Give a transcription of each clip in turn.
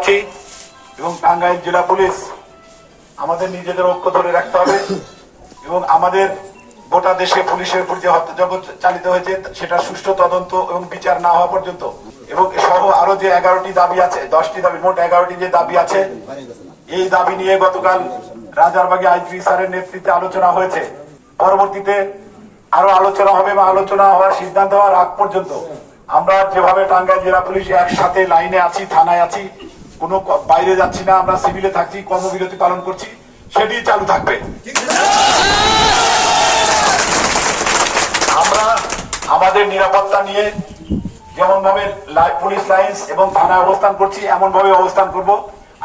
আছি এবং টাঙ্গাইল জেলা পুলিশ আমাদের নিজেদের ঐক্য ধরে রাখতে হবে এবং আমাদের গোটা দেশে পুলিশের উপর যে হত্যাযজ্ঞ চালিত হয়েছে সেটা সুষ্ঠু তদন্ত এবং বিচার না হওয়া পর্যন্ত এবং সহ আরো যে 11টি দাবি আছে, 10টি দাবি, মোট 11টি যে দাবি আছে, এই দাবি নিয়ে গতকাল রাজারবাগে আইজিপি স্যারের নেতৃত্বে আলোচনা হয়েছে। পরবর্তীতে আরো আলোচনা হবে বা আলোচনা হওয়ার সিদ্ধান্ত হওয়ার আগ পর্যন্ত আমরা যেভাবে টাঙ্গাইল জেলা পুলিশ একসাথে লাইনে আছি, থানায় আছি, কোনো বাইরে যাচ্ছি না, আমরা সিভিলে থাকছি, কর্মবিরতি পালন করছি, সেটি চালু থাকবে। আমরা আমাদের নিরাপত্তা নিয়ে যেমন ভাবে পুলিশ লাইন্স এবং থানায় অবস্থান করছি এমন ভাবে অবস্থান করব।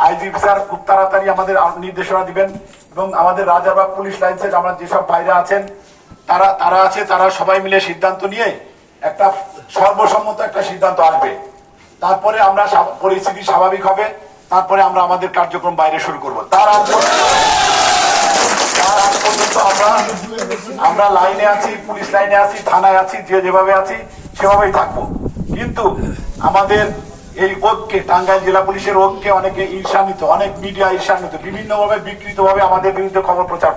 আইজিপি স্যার খুব তাড়াতাড়ি আমাদের নির্দেশনা দিবেন এবং আমাদের রাজারবাগ পুলিশ লাইন্সের আমরা যেসব ভাইরা আছেন তারা সবাই মিলে সিদ্ধান্ত নিয়ে একটা সর্বসম্মত একটা সিদ্ধান্ত আসবে। তারপরে আমরা পরিস্থিতি স্বাভাবিক হবে, তারপরে আমরা আমাদের কার্যক্রম বাইরে শুরু করব। তার আগ পর্যন্ত আমরা লাইনে আছি, পুলিশ লাইনে আছি, থানায় আছি, যেভাবে আছি সেভাবেই থাকবো। কিন্তু আমাদের এই ঐক্যে, টাঙ্গাইল জেলা পুলিশের ঐক্যে অনেকে ঈর্ষান্বিত, অনেক মিডিয়া ঈর্ষান্বিত, বিভিন্নভাবে বিকৃত ভাবে আমাদের বিরুদ্ধে খবর প্রচার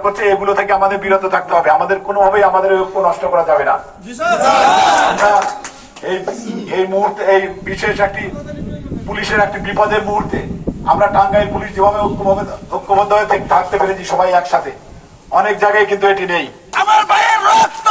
করছে, এগুলো থেকে আমাদের বিরত থাকতে হবে। আমাদের কোনোভাবেই আমাদের ঐক্য নষ্ট করা যাবে না। এই মুহূর্তে, এই বিশেষ একটি পুলিশের একটি বিপদের মুহূর্তে আমরা টাঙ্গাইল পুলিশ যেভাবে ঐক্যবদ্ধ হয়ে থাকতে পেরেছি সবাই একসাথে, অনেক জায়গায় কিন্তু এটি নেই। আমার ভাইয়ের রক্ত